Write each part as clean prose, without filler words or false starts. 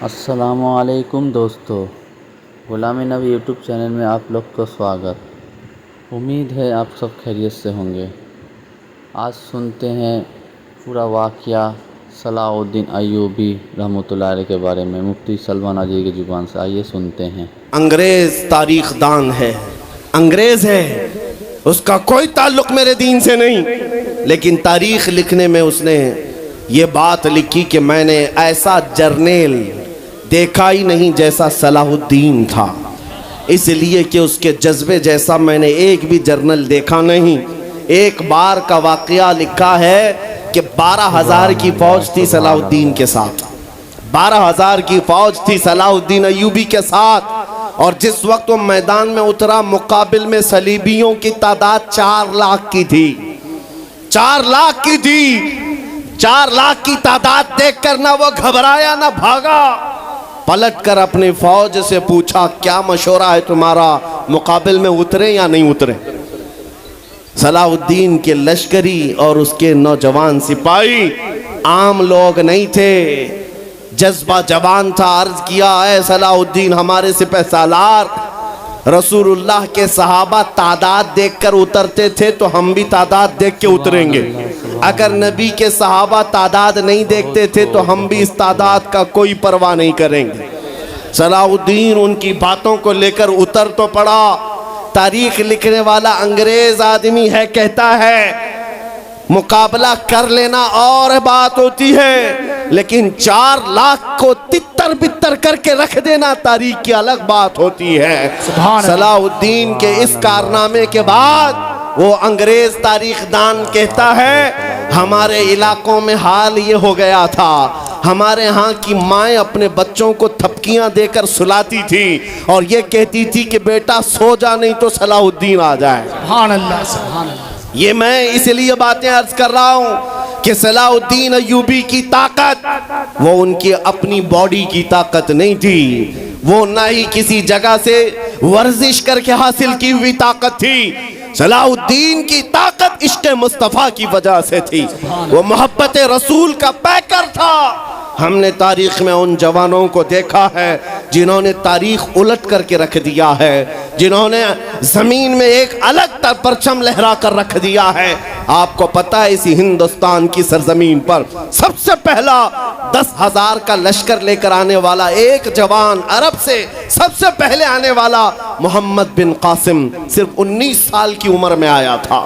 अस्सलामुअलैकुम दोस्तों, ग़ुलामी नबी YouTube channel में आप लोग को स्वागत। उम्मीद है आप सब खैरियत से होंगे। आज सुनते हैं पूरा वाक़या सलाहुद्दीन अय्यूबी रहमतुल्लाह अलैह के बारे में मुफ्ती सलमान अजी की ज़ुबान से। आइए सुनते हैं। अंग्रेज़ तारीख़ दान है, अंग्रेज़ है, उसका कोई ताल्लुक़ मेरे दीन से नहीं, लेकिन तारीख़ लिखने में उसने ये बात लिखी कि मैंने ऐसा जर्नेल देखा ही नहीं जैसा सलाहुद्दीन था, इसलिए कि उसके जज्बे जैसा मैंने एक भी जर्नल देखा नहीं। एक बार का वाक़या लिखा है कि 12,000 की फ़ौज थी सलाहुद्दीन के साथ, 12,000 की फ़ौज थी सलाहुद्दीन अय्यूबी के साथ। और जिस वक्त वो मैदान में उतरा, मुकाबिल में सलीबियों की तादाद 4 लाख की थी, 4 लाख की थी। 4 लाख की तादाद देखकर ना वो घबराया ना भागा, पलटकर अपनी फौज से पूछा क्या मशवरा है तुम्हारा, मुकाबिल में उतरे या नहीं उतरे। सलाहुद्दीन के लश्करी और उसके नौजवान सिपाही आम लोग नहीं थे, जज्बा जवान था। अर्ज किया है सलाहुद्दीन हमारे सिपह सालार, रसूलुल्लाह के सहाबा तादाद देखकर उतरते थे तो हम भी तादाद देख के उतरेंगे। अगर नबी के सहाबा तादाद नहीं देखते थे तो हम भी इस तादाद का कोई परवाह नहीं करेंगे। सलाहुद्दीन उनकी बातों को लेकर उतर तो पड़ा। तारीख लिखने वाला अंग्रेज आदमी है, कहता है मुकाबला कर लेना और बात होती है, लेकिन 4 लाख को तितर बितर करके रख देना तारीख की अलग बात होती है। सलाहुद्दीन के इस कारनामे के बाद वो अंग्रेज तारीख दान कहता है हमारे इलाकों में हाल ये हो गया था, हमारे यहाँ की माएँ अपने बच्चों को थपकियाँ देकर सुलाती थी और ये कहती थी कि बेटा सो जा नहीं तो सलाहुद्दीन आ जाए। सुभान अल्लाह, सुभान अल्लाह। ये मैं इसलिए बातें अर्ज कर रहा हूँ कि सलाहुद्दीन अय्यूबी की ताकत वो उनकी अपनी बॉडी की ताकत नहीं थी, वो ना ही किसी जगह से वर्जिश करके हासिल की हुई ताकत थी। सलाहुद्दीन की ताकत इश्क़ मुस्तफ़ा की वजह से थी, वो मोहब्बत रसूल का पैकर था। हमने तारीख में उन जवानों को देखा है जिन्होंने तारीख उलट करके रख दिया है, जिन्होंने ज़मीन में एक अलग परचम लहरा कर रख दिया है। आपको पता है इसी हिंदुस्तान की सरजमीन पर सबसे पहला 10,000 का लश्कर लेकर आने वाला एक जवान, अरब से सबसे पहले आने वाला मोहम्मद बिन कासिम सिर्फ 19 साल की उम्र में आया था।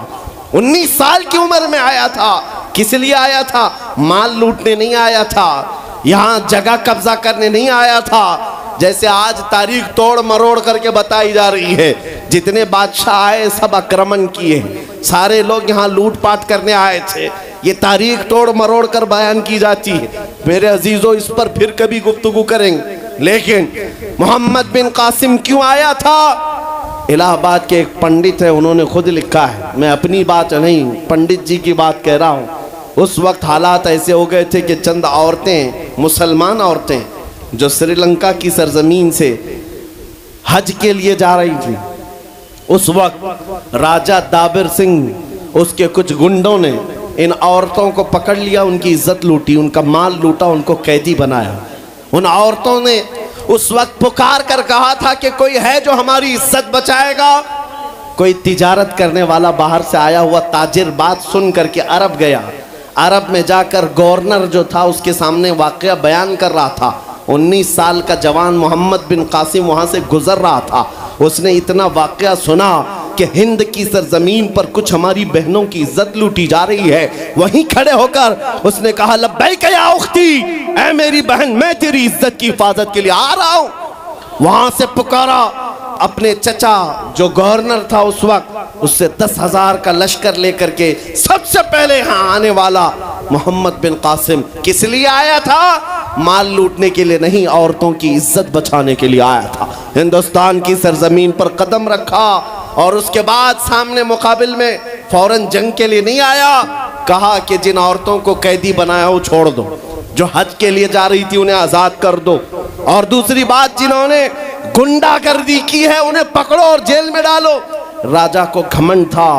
19 साल की उम्र में आया था। किस लिए आया था? माल लूटने नहीं आया था, यहाँ जगह कब्जा करने नहीं आया था। जैसे आज तारीख तोड़ मरोड़ करके बताई जा रही है, जितने बादशाह आए सब आक्रमण किए, सारे लोग यहाँ लूटपाट करने आए थे। ये तारीख तोड़ मरोड़ कर बयान की जाती है। मेरे अजीजों, इस पर फिर कभी गुफ्तगू करेंगे, लेकिन मोहम्मद बिन कासिम क्यों आया था? इलाहाबाद के एक पंडित है, उन्होंने खुद लिखा है, मैं अपनी बात नहीं पंडित जी की बात कह रहा हूँ। उस वक्त हालात ऐसे हो गए थे कि चंद औरतें, मुसलमान औरतें जो श्रीलंका की सरजमीन से हज के लिए जा रही थी, उस वक्त राजा दाबिर सिंह उसके कुछ गुंडों ने इन औरतों को पकड़ लिया, उनकी इज्जत लूटी, उनका माल लूटा, उनको कैदी बनाया। उन औरतों ने उस वक्त पुकार कर कहा था कि कोई है जो हमारी इज्जत बचाएगा। कोई तिजारत करने वाला बाहर से आया हुआ ताजिर बात सुन करके अरब गया। अरब में जाकर गवर्नर जो था उसके सामने वाक़या बयान कर रहा था। 19 साल का जवान मोहम्मद बिन कासिम वहाँ से गुजर रहा था। उसने इतना वाक़या सुना कि हिंद की सरजमीन पर कुछ हमारी बहनों की इज्जत लूटी जा रही है। वहीं खड़े होकर उसने कहा लब्बैक या उख्ती, ऐ मेरी बहन, मैं तेरी इज्जत की हिफाजत के लिए आ रहा हूँ। वहाँ से पुकारा अपने चचा जो गवर्नर था उस वक्त, उससे 10,000 का लश्कर लेकर के सबसे पहले यहाँ आने वाला मोहम्मद बिन कासिम किस लिए आया था? माल लूटने के लिए नहीं, औरतों की इज्जत बचाने के लिए आया था। हिंदुस्तान की सरजमीन पर कदम रखा और उसके बाद सामने मुकाबिल में फौरन जंग के लिए नहीं आया। कहा कि जिन औरतों को कैदी बनाया वो छोड़ दो, जो हज के लिए जा रही थी उन्हें आज़ाद कर दो, और दूसरी बात जिन्होंने गुंडागर्दी की है उन्हें पकड़ो और जेल में डालो। राजा को घमंड था,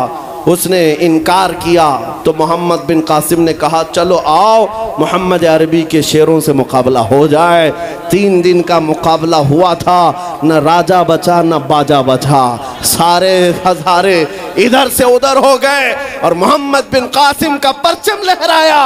उसने इनकार किया तो मोहम्मद बिन कासिम ने कहा चलो आओ मोहम्मद अरबी के शेरों से मुकाबला हो जाए। 3 दिन का मुकाबला हुआ था, न राजा बचा न बाजा बचा, सारे हजारे इधर से उधर हो गए और मोहम्मद बिन कासिम का परचम लहराया।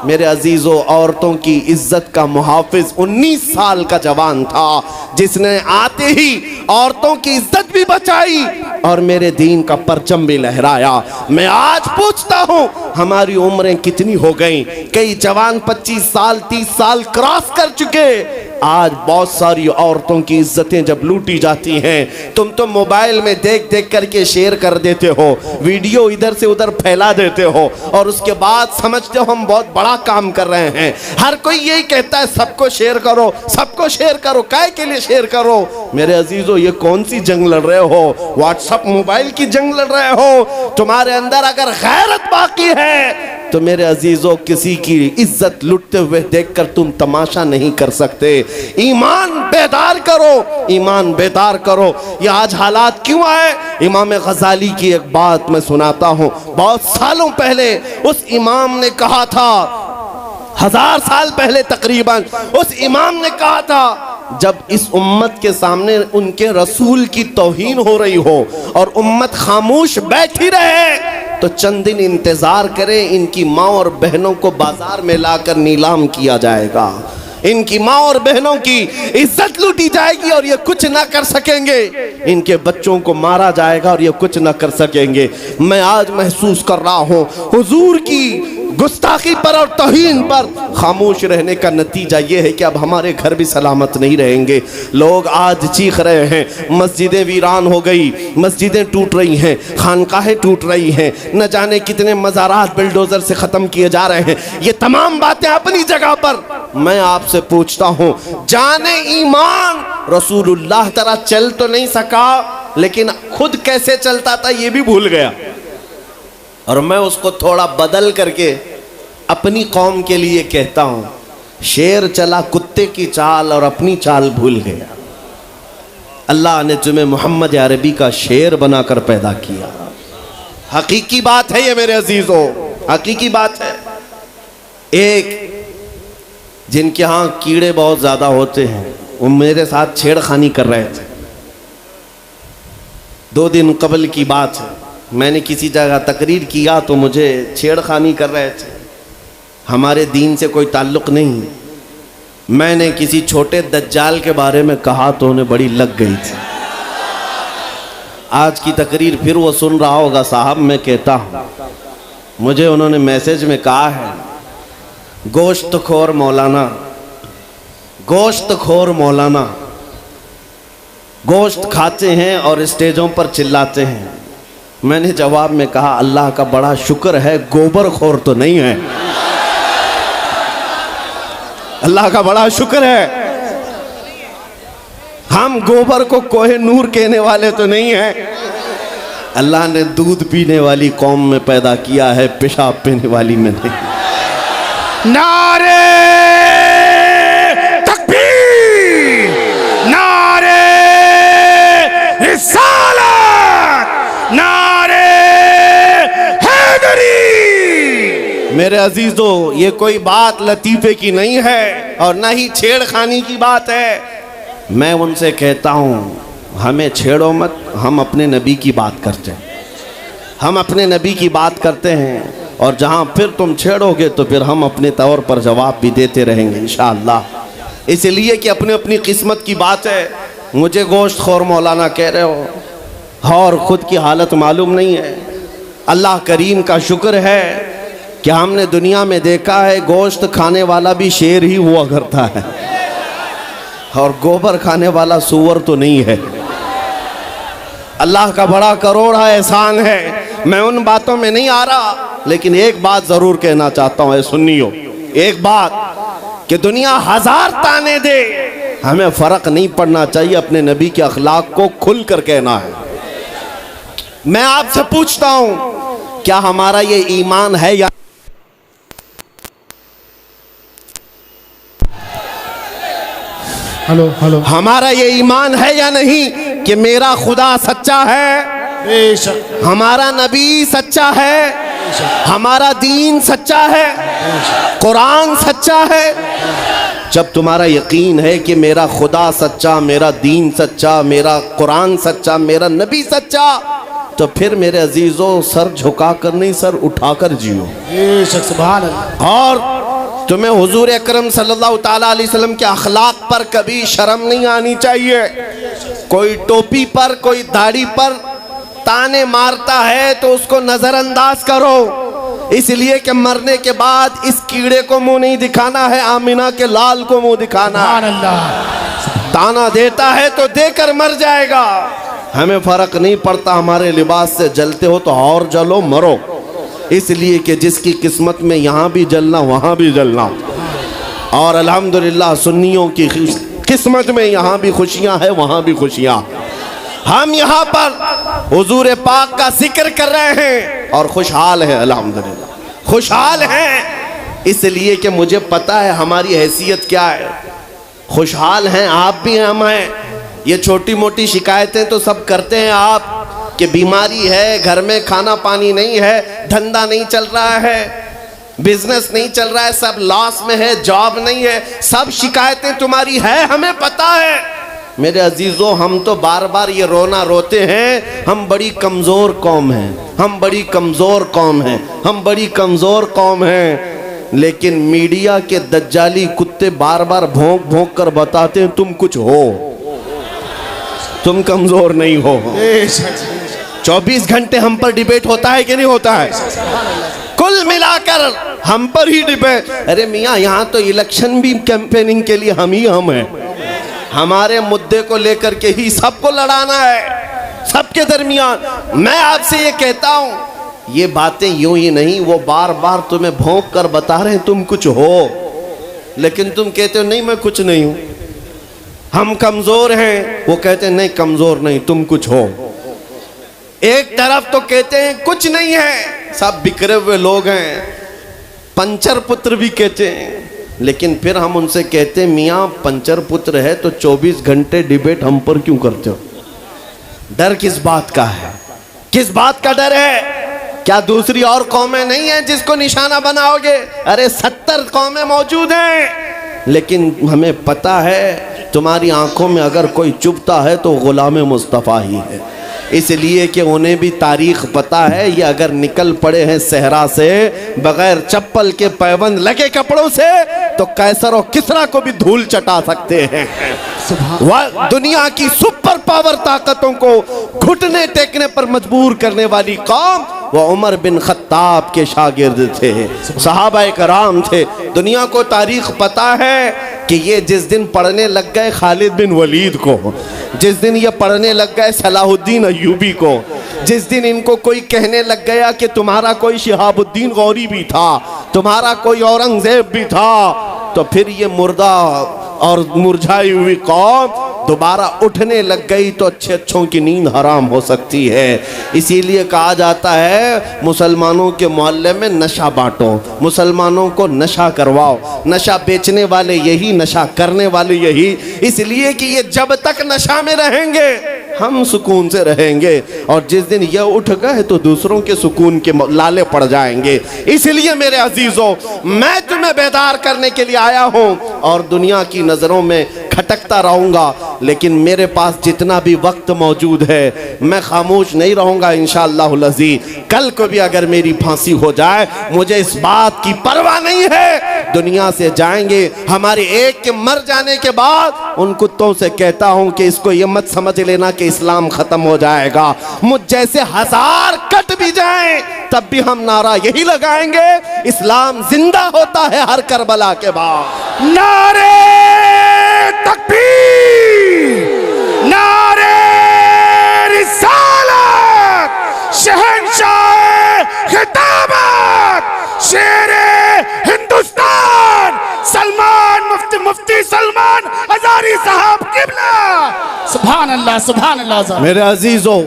मेरे अजीजों, औरतों की इज्जत का मुहाफिज 19 साल का जवान था जिसने आते ही औरतों की इज्जत भी बचाई और मेरे दीन का परचम भी लहराया। मैं आज पूछता हूं हमारी उम्रें कितनी हो गई? कई जवान 25 साल 30 साल क्रॉस कर चुके। आज बहुत सारी औरतों की इज्जतें जब लूटी जाती हैं, तुम तो मोबाइल में देख देख करके शेयर कर देते हो, वीडियो इधर से उधर फैला देते हो और उसके बाद समझते हो हम बहुत बड़ा काम कर रहे हैं। हर कोई यही कहता है सबको शेयर करो, सबको शेयर करो। काय के लिए शेयर करो? मेरे अजीजों, ये कौन सी जंग लड़ रहे हो? व्हाट्सएप मोबाइल की जंग लड़ रहे हो? तुम्हारे अंदर अगर गैरत बाकी है तो मेरे अजीजों, किसी की इज्जत लुटते हुए देखकर तुम तमाशा नहीं कर सकते। ईमान बेदार करो, ईमान बेदार करो। ये आज हालात क्यों आए? इमाम गजाली की एक बात मैं सुनाता हूँ। बहुत सालों पहले उस इमाम ने कहा था, 1000 साल पहले तकरीबन, उस इमाम ने कहा था जब इस उम्मत के सामने उनके रसूल की तौहीन हो रही हो और उम्मत खामोश बैठी रहे तो चंद दिन इंतजार करें, इनकी माँ और बहनों को बाजार में लाकर नीलाम किया जाएगा, इनकी माँ और बहनों की इज्जत लूटी जाएगी और ये कुछ ना कर सकेंगे, इनके बच्चों को मारा जाएगा और ये कुछ ना कर सकेंगे। मैं आज महसूस कर रहा हूँ हुजूर की गुस्ताखी पर और तौहीन पर खामोश रहने का नतीजा ये है कि अब हमारे घर भी सलामत नहीं रहेंगे। लोग आज चीख रहे हैं, मस्जिदें वीरान हो गई, मस्जिदें टूट रही हैं, खानकाहें टूट रही हैं, न जाने कितने मज़ारात बिल्डोजर से ख़त्म किए जा रहे हैं। ये तमाम बातें अपनी जगह पर। मैं आपसे पूछता हूँ, जाने ईमान रसूलुल्लाह तरह चल तो नहीं सका, लेकिन खुद कैसे चलता था ये भी भूल गया और मैं उसको थोड़ा बदल करके अपनी कौम के लिए कहता हूँ, शेर चला कुत्ते की चाल और अपनी चाल भूल गया। अल्लाह ने तुम्हें मोहम्मद अरबी का शेर बनाकर पैदा किया। हकीकी बात है ये मेरे अजीजों, हकीकी बात है। एक जिनके यहाँ कीड़े बहुत ज़्यादा होते हैं वो मेरे साथ छेड़खानी कर रहे थे। 2 दिन कबल की बात है, मैंने किसी जगह तकरीर किया तो मुझे छेड़खानी कर रहे थे। हमारे दीन से कोई ताल्लुक़ नहीं। मैंने किसी छोटे दज्जाल के बारे में कहा तो उन्हें बड़ी लग गई थी। आज की तकरीर फिर वो सुन रहा होगा, साहब मैं कहता हूँ, मुझे उन्होंने मैसेज में कहा है, गोश्त खोर मौलाना, गोश्त खोर मौलाना, गोश्त खाते हैं और स्टेजों पर चिल्लाते हैं। मैंने जवाब में कहा, अल्लाह का बड़ा शुक्र है गोबर खोर तो नहीं है, अल्लाह का बड़ा शुक्र है हम गोबर को कोहे नूर कहने वाले तो नहीं हैं। अल्लाह ने दूध पीने वाली कौम में पैदा किया है, पेशाब पीने वाली में नहीं। नारे तकबीर, नारे रिसालत, नारे हैदरी। मेरे अजीजों, ये कोई बात लतीफ़े की नहीं है और ना ही छेड़खानी की बात है। मैं उनसे कहता हूँ, हमें छेड़ो मत, हम अपने नबी की बात करते हैं, हम अपने नबी की बात करते हैं और जहाँ फिर तुम छेड़ोगे तो फिर हम अपने तौर पर जवाब भी देते रहेंगे इंशाअल्लाह। इसलिए कि अपनी अपनी किस्मत की बात है। मुझे गोश्त खोर मौलाना कह रहे हो और ख़ुद की हालत मालूम नहीं है। अल्लाह करीम का शुक्र है कि हमने दुनिया में देखा है गोश्त खाने वाला भी शेर ही हुआ करता है और गोबर खाने वाला सूअर तो नहीं है। अल्लाह का बड़ा करोड़ा एहसान है। मैं उन बातों में नहीं आ रहा, लेकिन एक बात ज़रूर कहना चाहता हूँ, सुनियो, एक बात कि दुनिया 1000 ताने दे, हमें फ़र्क नहीं पड़ना चाहिए, अपने नबी के अखलाक को खुल कर कहना है। मैं आपसे पूछता हूँ, क्या हमारा ये ईमान है या हेलो हेलो, हमारा ये ईमान है या नहीं कि मेरा खुदा सच्चा है? बेशक हमारा नबी सच्चा है, हमारा दीन सच्चा है, कुरान सच्चा है। जब तुम्हारा यकीन है कि मेरा खुदा सच्चा, मेरा दीन सच्चा, मेरा कुरान सच्चा, मेरा नबी सच्चा, तो फिर मेरे अजीजों सर झुकाकर नहीं, सर उठाकर जियो। बेशक सुभान अल्लाह। और तुम्हें हुजूर अकरम सल्लल्लाहु ताला अलैहि वसल्लम के अखलाक पर कभी शर्म नहीं आनी चाहिए। कोई टोपी पर, कोई दाढ़ी पर ताने मारता है तो उसको नजरअंदाज करो, इसलिए कि मरने के बाद इस कीड़े को मुंह नहीं दिखाना है, आमिना के लाल को मुंह दिखाना है। सुभान अल्लाह। ताना देता है तो देकर मर जाएगा। हमें फर्क नहीं पड़ता, हमारे लिबास से जलते हो तो और जलो, मरो, इसलिए कि जिसकी किस्मत में यहाँ भी जलना वहाँ भी जलना। और अल्हम्दुलिल्लाह सुन्नियों की किस्मत में यहाँ भी खुशियाँ हैं, वहाँ भी खुशियाँ। हम यहाँ पर हुजूर पाक का जिक्र कर रहे हैं और खुशहाल हैं, अल्हम्दुलिल्लाह खुशहाल हैं, इसलिए कि मुझे पता है हमारी हैसियत क्या है। खुशहाल हैं, आप भी हैं, हम हैं। ये छोटी मोटी शिकायतें तो सब करते हैं आप, कि बीमारी है, घर में खाना पानी नहीं है, धंधा नहीं चल रहा है, बिजनेस नहीं चल रहा है, सब लॉस में है, जॉब नहीं है, सब शिकायतें तुम्हारी है, हमें पता है। मेरे अजीजों, हम तो बार बार ये रोना रोते हैं, हम बड़ी कमज़ोर कौम हैं, हम बड़ी कमज़ोर कौम हैं, हम बड़ी कमज़ोर कौम हैं। लेकिन मीडिया के दज्जाली कुत्ते बार बार भौंक भौंक कर बताते हैं तुम कुछ हो, तुम कमज़ोर नहीं हो। 24 घंटे हम पर डिबेट होता है कि नहीं होता है? कुल मिलाकर हम पर ही डिबेट। अरे मियाँ, यहाँ तो इलेक्शन भी कैंपेनिंग के लिए हम हैं, हमारे मुद्दे को लेकर के ही सबको लड़ाना है, सबके दरमियान। मैं आपसे ये कहता हूँ, ये बातें यूं ही नहीं, वो बार बार तुम्हें भौंक कर बता रहे हैं तुम कुछ हो, लेकिन तुम कहते हो नहीं मैं कुछ नहीं हूँ, हम कमज़ोर हैं, वो कहते हैं नहीं कमज़ोर नहीं, तुम कुछ हो। एक तरफ तो कहते हैं कुछ नहीं है, सब बिखरे हुए लोग हैं, पंचर पुत्र भी कहते हैं, लेकिन फिर हम उनसे कहते हैं मियाँ पंचर पुत्र है तो 24 घंटे डिबेट हम पर क्यों करते हो? डर किस बात का है? किस बात का डर है? क्या दूसरी और कौमें नहीं हैं जिसको निशाना बनाओगे? अरे 70 कौमें मौजूद हैं, लेकिन हमें पता है तुम्हारी आंखों में अगर कोई चुभता है तो गुलाम मुस्तफ़ा ही है, इसलिए कि उन्हें भी तारीख पता है। ये अगर निकल पड़े हैं सहरा से बगैर चप्पल के, पैबंद लगे कपड़ों से, तो कैसर और किसरा को भी धूल चटा सकते हैं। वह दुनिया की सुपर पावर ताकतों को घुटने टेकने पर मजबूर करने वाली कौम वह उमर बिन खत्ताब के शागिर्द थे, सहाबा कराम थे। दुनिया को तारीख पता है कि ये जिस दिन पढ़ने लग गए खालिद बिन वलीद को, जिस दिन ये पढ़ने लग गए सलाहुद्दीन अय्यूबी को, जिस दिन इनको कोई कहने लग गया कि तुम्हारा कोई शिहाबुद्दीन गौरी भी था, तुम्हारा कोई औरंगजेब भी था, तो फिर ये मुर्दा और मुरझाई हुई कौम दोबारा उठने लग गई तो अच्छे अच्छों की नींद हराम हो सकती है। इसीलिए कहा जाता है मुसलमानों के मोहल्ले में नशा बांटो, मुसलमानों को नशा करवाओ, नशा बेचने वाले यही, नशा करने वाले यही, इसलिए कि ये जब तक नशा में रहेंगे हम सुकून से रहेंगे, और जिस दिन ये उठ गए तो दूसरों के सुकून के लाले पड़ जाएंगे। इसलिए मेरे अजीजों, मैं तुम्हें बेदार करने के लिए आया हूँ और दुनिया की नज़रों में खटकता रहूँगा, लेकिन मेरे पास जितना भी वक्त मौजूद है मैं खामोश नहीं रहूँगा इंशाअल्लाहुल अज़ीज़। कल को भी अगर मेरी फांसी हो जाए मुझे इस बात की परवाह नहीं है, दुनिया से जाएंगे। हमारे एक के मर जाने के बाद उन कुत्तों से कहता हूँ कि इसको ये मत समझ लेना कि इस्लाम ख़त्म हो जाएगा, मुझ जैसे 1000 कट भी जाएं तब भी हम नारा यही लगाएंगे, इस्लाम जिंदा होता है हर करबला के बाद। नारे तकबीर, नारे रिसालत, शहंशाह खिताबत, शेरे हिंदुस्तान सलमान मुफ्ती सलमान हजारी साहब किबला। सुभान अल्लाह, सुभान अल्लाह। मेरे अजीजों,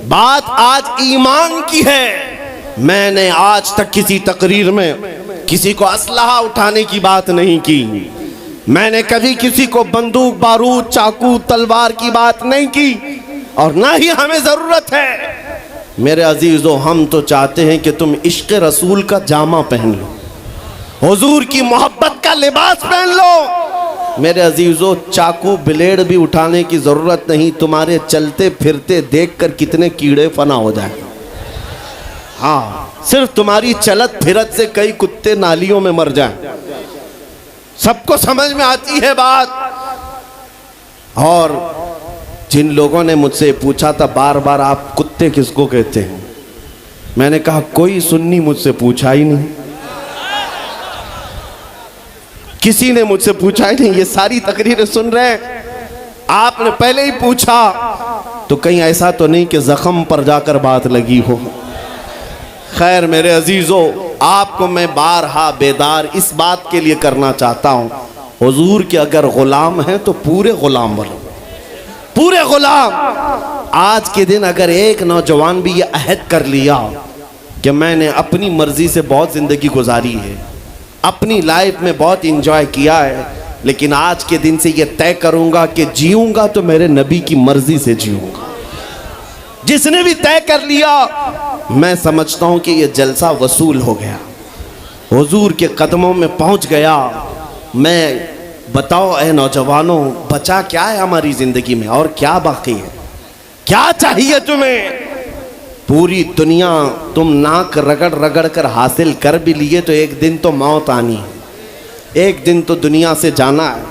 बात आज ईमान की है। मैंने आज तक किसी तकरीर में किसी को असलहा उठाने की बात नहीं की, मैंने कभी किसी को बंदूक बारूद चाकू तलवार की बात नहीं की। और ना ही हमें ज़रूरत है। मेरे अजीज़ों, हम तो चाहते हैं कि तुम इश्क़ रसूल का जामा पहन लो, हुजूर की मोहब्बत का लिबास पहन लो। मेरे अजीज़ों, चाकू ब्लेड भी उठाने की ज़रूरत नहीं, तुम्हारे चलते फिरते देखकर कितने कीड़े फना हो जाए। हाँ, सिर्फ तुम्हारी चलत फिरत से कई कुत्ते नालियों में मर जाएं। सबको समझ में आती है बात। और जिन लोगों ने मुझसे पूछा था बार बार, आप कुत्ते किसको कहते हैं, मैंने कहा कोई सुन्नी मुझसे पूछा ही नहीं, किसी ने मुझसे पूछा ही नहीं। ये सारी तकरीरें सुन रहे हैं, आपने पहले ही पूछा तो कहीं ऐसा तो नहीं कि जख्म पर जाकर बात लगी हो। खैर मेरे अजीज़ों, आपको मैं बारहा बेदार इस बात के लिए करना चाहता हूँ, हुजूर के अगर गुलाम हैं तो पूरे गुलाम बनो, पूरे गुलाम। आज के दिन अगर एक नौजवान भी ये अहद कर लिया कि मैंने अपनी मर्जी से बहुत ज़िंदगी गुजारी है, अपनी लाइफ में बहुत इंजॉय किया है, लेकिन आज के दिन से ये तय करूँगा कि जीऊँगा तो मेरे नबी की मर्जी से जीऊँगा, जिसने भी तय कर लिया, मैं समझता हूँ कि ये जलसा वसूल हो गया, हुजूर के कदमों में पहुँच गया। मैं बताओ ए नौजवानों, बचा क्या है हमारी ज़िंदगी में और क्या बाकी है, क्या चाहिए तुम्हें? पूरी दुनिया तुम नाक रगड़ रगड़ कर हासिल कर भी लिए तो एक दिन तो मौत आनी है, एक दिन तो दुनिया से जाना है,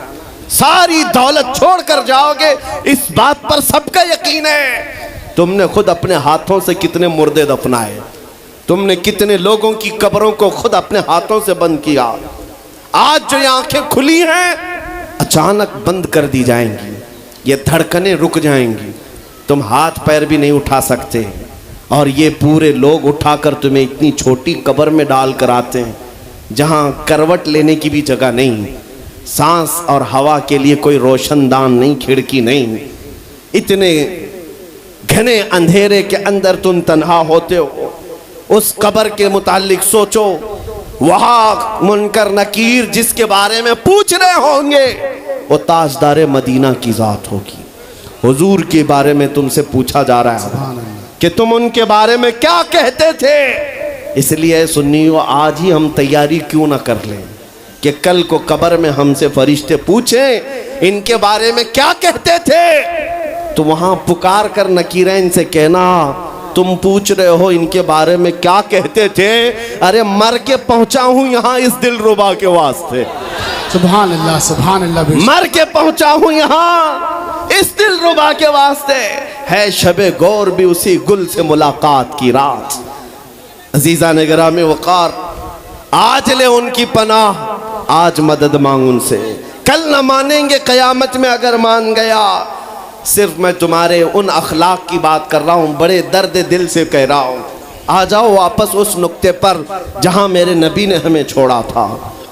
सारी दौलत छोड़ कर जाओगे, इस बात पर सबका यकीन है। तुमने खुद अपने हाथों से कितने मुर्दे दफनाए, तुमने कितने लोगों की कब्रों को खुद अपने हाथों से बंद किया। आज जो ये आंखें खुली हैं अचानक बंद कर दी जाएंगी, ये धड़कनें रुक जाएंगी, तुम हाथ पैर भी नहीं उठा सकते, और ये पूरे लोग उठाकर तुम्हें इतनी छोटी कब्र में डाल कर आते हैं जहाँ करवट लेने की भी जगह नहीं, सांस और हवा के लिए कोई रोशनदान नहीं, खिड़की नहीं, इतने घने अंधेरे के अंदर तुम तन्हा होते हो। उस कब्र के मुतालिक सोचो, वहाँ मुनकर नकीर जिसके बारे में पूछ रहे होंगे वो ताजदार मदीना की ज़ात होगी। हुजूर के बारे में तुमसे पूछा जा रहा है कि तुम उनके बारे में क्या कहते थे। इसलिए सुन्नियों, आज ही हम तैयारी क्यों ना कर लें कि कल को कब्र में हमसे फरिश्ते पूछें इनके बारे में क्या कहते थे, तो वहाँ पुकार कर नकीरैन से कहना, तुम पूछ रहे हो इनके बारे में क्या कहते थे, अरे मर के पहुंचा हूं यहाँ इस दिलरुबा के वास्ते। सुभान अल्लाह, सुभान अल्लाह। मर के पहुंचा हूं यहाँ इस दिलरुबा के वास्ते, है शबे गौर भी उसी गुल से मुलाकात की रात। अजीजा ने गिरामी वक़ार, आज ले उनकी पनाह, आज मदद मांग उनसे, कल न मानेंगे क़यामत में अगर मान गया। सिर्फ मैं तुम्हारे उन अखलाक की बात कर रहा हूँ, बड़े दर्द दिल से कह रहा हूँ। आ जाओ वापस उस नुक्ते पर जहाँ मेरे नबी ने हमें छोड़ा था,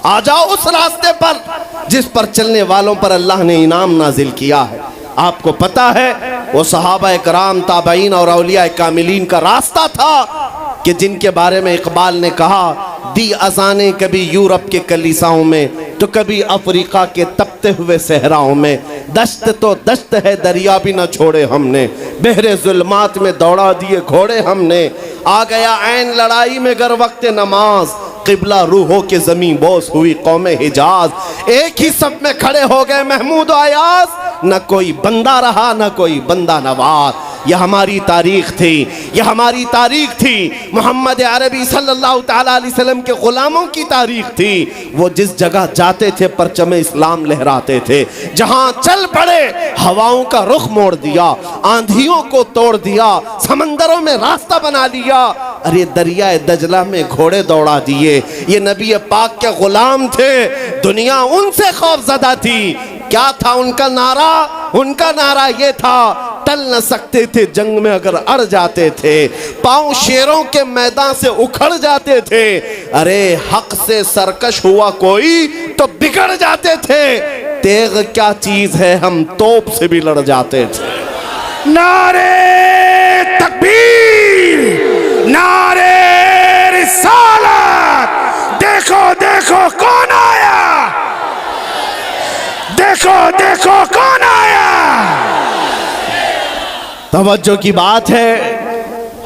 आ जाओ उस रास्ते पर जिस पर चलने वालों पर अल्लाह ने इनाम नाजिल किया है। आपको पता है वो सहाबा कराम, ताबईन और औलिया कामिलीन का रास्ता था कि जिनके बारे में इकबाल ने कहा, दी अजाने कभी यूरोप के कलीसाओं में तो कभी अफ्रीका के तपते हुए सहराओं में, दश्त तो दश्त है दरिया भी न छोड़े हमने, बहरे जुल्मात में दौड़ा दिए घोड़े हमने, आ गया ऐन लड़ाई में गर वक्त नमाज, किबला रूहों के जमीन बोस हुई कौमे हिजाज। एक ही सब में खड़े हो गए महमूद आयाज, न कोई बंदा रहा न कोई बंदा नवाज। यह हमारी तारीख थी, यह हमारी तारीख थी, मोहम्मद अरबी सल्लल्लाहु तआला अलैहि वसल्लम के गुलामों की तारीख थी। वो जिस जगह जाते थे परचम इस्लाम लहराते थे, जहां चल पड़े हवाओं का रुख मोड़ दिया, आंधियों को तोड़ दिया, समंदरों में रास्ता बना लिया, अरे दरिया दजला में घोड़े दौड़ा दिए। ये नबी पाक के गुलाम थे, दुनिया उनसे खौफजदा थी। क्या था उनका नारा? उनका नारा ये था, टल न सकते थे जंग में अगर अड़ जाते थे, पांव शेरों के मैदान से उखड़ जाते थे, अरे हक से सरकश हुआ कोई तो बिगड़ जाते थे, तेग क्या चीज है हम तोप से भी लड़ जाते थे। नारे तकबीर, नारे रिसालत, देखो देखो कौन आया, देखो देखो कौन आया। तवज्जो की बात है,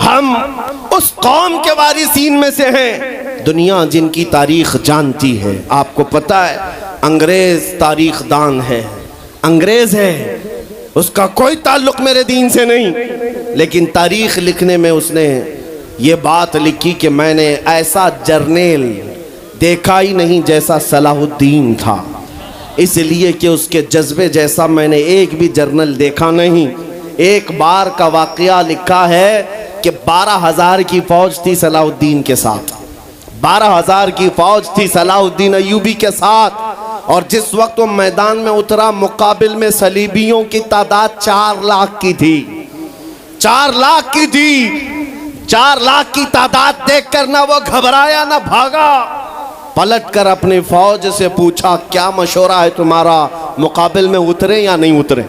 हम उस कौम के वारिसीन में से हैं दुनिया जिनकी तारीख जानती है। आपको पता है अंग्रेज तारीख दान है, अंग्रेज है, उसका कोई ताल्लुक मेरे दीन से नहीं, लेकिन तारीख लिखने में उसने ये बात लिखी कि मैंने ऐसा जर्नेल देखा ही नहीं जैसा सलाहुद्दीन था, इसलिए कि उसके जज्बे जैसा मैंने एक भी जर्नल देखा नहीं। एक बार का वाकया लिखा है कि 12,000 की फौज थी सलाहुद्दीन के साथ, 12,000 की फौज थी सलाहुद्दीन अय्यूबी के साथ, और जिस वक्त वो मैदान में उतरा मुकाबिल में सलीबियों की तादाद 4 लाख की थी, 4 लाख की थी। 4 लाख की तादाद देखकर ना वो घबराया ना भागा, पलटकर अपनी फौज से पूछा क्या मशवरा है तुम्हारा, मुकाबिल में उतरे या नहीं उतरे।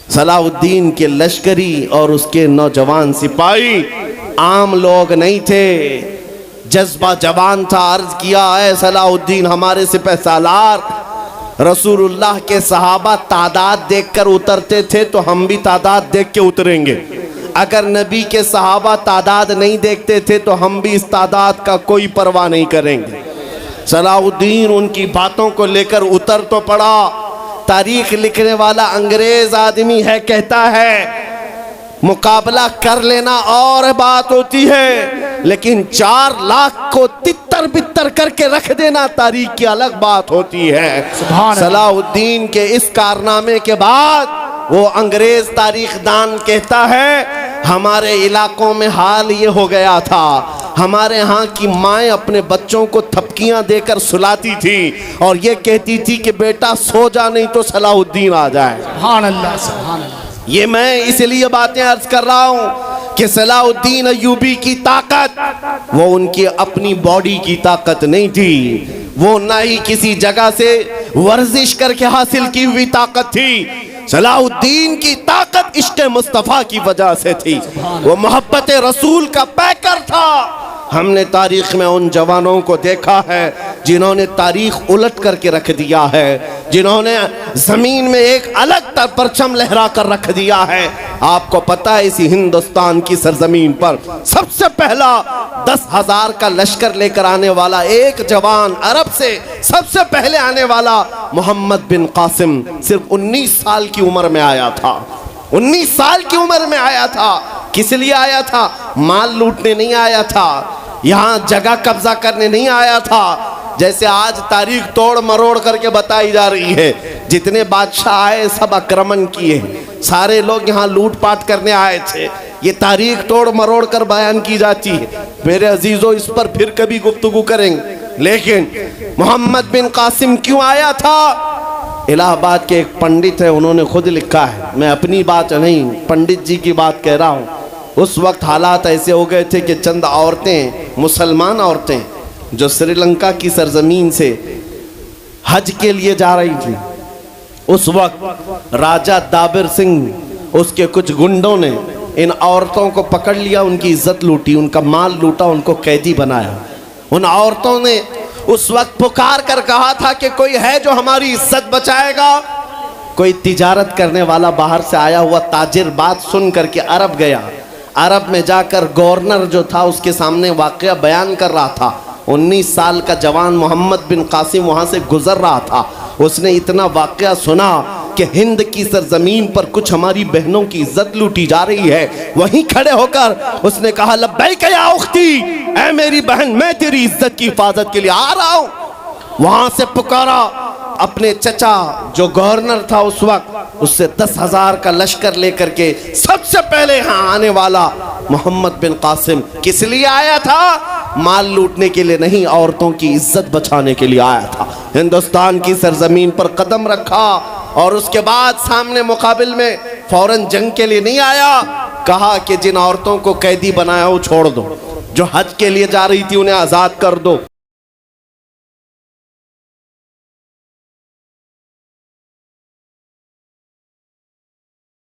सलाहुद्दीन के लश्करी और उसके नौजवान सिपाही आम लोग नहीं थे, जज्बा जवान था। अर्ज किया है सलाहुद्दीन हमारे सिपह सालार, रसूलुल्लाह के सहाबा तादाद देखकर उतरते थे तो हम भी तादाद देख के उतरेंगे, अगर नबी के सहाबा तादाद नहीं देखते थे तो हम भी इस तादाद का कोई परवाह नहीं करेंगे। सलाहुद्दीन उनकी बातों को लेकर उतर तो पड़ा। तारीख लिखने वाला अंग्रेज आदमी है, कहता है मुकाबला कर लेना और बात होती है, लेकिन 4 लाख को तितर बितर करके रख देना तारीख की अलग बात होती है। सलाहुद्दीन के इस कारनामे के बाद वो अंग्रेज तारीखदान कहता है हमारे इलाकों में हाल ये हो गया था, हमारे यहाँ की माएँ अपने बच्चों को थपकियां देकर सुलाती थी और ये कहती थी कि बेटा सो जा नहीं तो सलाहुद्दीन आ जाए। सुभान अल्लाह, सुभान अल्लाह। ये मैं इसलिए बातें अर्ज कर रहा हूँ कि सलाहुद्दीन अय्यूबी की ताकत वो उनकी अपनी बॉडी की ताकत नहीं थी, वो ना ही किसी जगह से वर्जिश करके हासिल की हुई ताकत थी। सलाहुद्दीन की ताकत इश्क़ मुस्तफ़ा की वजह से थी, वो मोहब्बत रसूल का पैकर था। हमने तारीख में उन जवानों को देखा है जिन्होंने तारीख उलट करके रख दिया है, जिन्होंने जमीन में एक अलग परचम लहरा कर रख दिया है। आपको पता है इसी हिंदुस्तान की सरजमीन पर सबसे पहला 10,000 का लश्कर लेकर आने वाला एक जवान, अरब से सबसे पहले आने वाला मोहम्मद बिन कासिम सिर्फ 19 साल की उम्र में आया था। 19 साल की उम्र में आया था। किस लिए आया था? माल लूटने नहीं आया था, यहाँ जगह कब्जा करने नहीं आया था। जैसे आज तारीख तोड़ मरोड़ करके बताई जा रही है, जितने बादशाह आए सब आक्रमण किए, सारे लोग यहाँ लूटपाट करने आए थे, ये तारीख तोड़ मरोड़ कर बयान की जाती है। मेरे अजीजों इस पर फिर कभी गुफ्तगू करेंगे, लेकिन मोहम्मद बिन कासिम क्यों आया था? इलाहाबाद के एक पंडित है, उन्होंने खुद लिखा है, मैं अपनी बात नहीं पंडित जी की बात कह रहा हूँ। उस वक्त हालात ऐसे हो गए थे कि चंद औरतें, मुसलमान औरतें जो श्रीलंका की सरजमीन से हज के लिए जा रही थी, उस वक्त राजा दाबिर सिंह उसके कुछ गुंडों ने इन औरतों को पकड़ लिया, उनकी इज्जत लूटी, उनका माल लूटा, उनको कैदी बनाया। उन औरतों ने उस वक्त पुकार कर कहा था कि कोई है जो हमारी इज्जत बचाएगा। कोई तिजारत करने वाला बाहर से आया हुआ ताजिर बात सुन करके अरब गया। अरब में जाकर गवर्नर जो था उसके सामने वाकया बयान कर रहा था। 19 साल का जवान मोहम्मद बिन कासिम वहाँ से गुजर रहा था। उसने इतना वाकया सुना कि हिंद की सरजमीन पर कुछ हमारी बहनों की इज्जत लूटी जा रही है। वहीं खड़े होकर उसने कहा लब्बैक या उख्ती, ऐ मेरी बहन मैं तेरी इज्जत की हिफाजत के लिए आ रहा हूँ। वहाँ से पुकारा अपने चचा जो गवर्नर था उस वक्त, उससे 10,000 का लश्कर लेकर के सबसे पहले यहाँ आने वाला मोहम्मद बिन कासिम किस लिए आया था? माल लूटने के लिए नहीं, औरतों की इज्जत बचाने के लिए आया था। हिंदुस्तान की सरजमीन पर कदम रखा और उसके बाद सामने मुकाबिल में फौरन जंग के लिए नहीं आया। कहा कि जिन औरतों को कैदी बनाया वो छोड़ दो, जो हज के लिए जा रही थी उन्हें आज़ाद कर दो।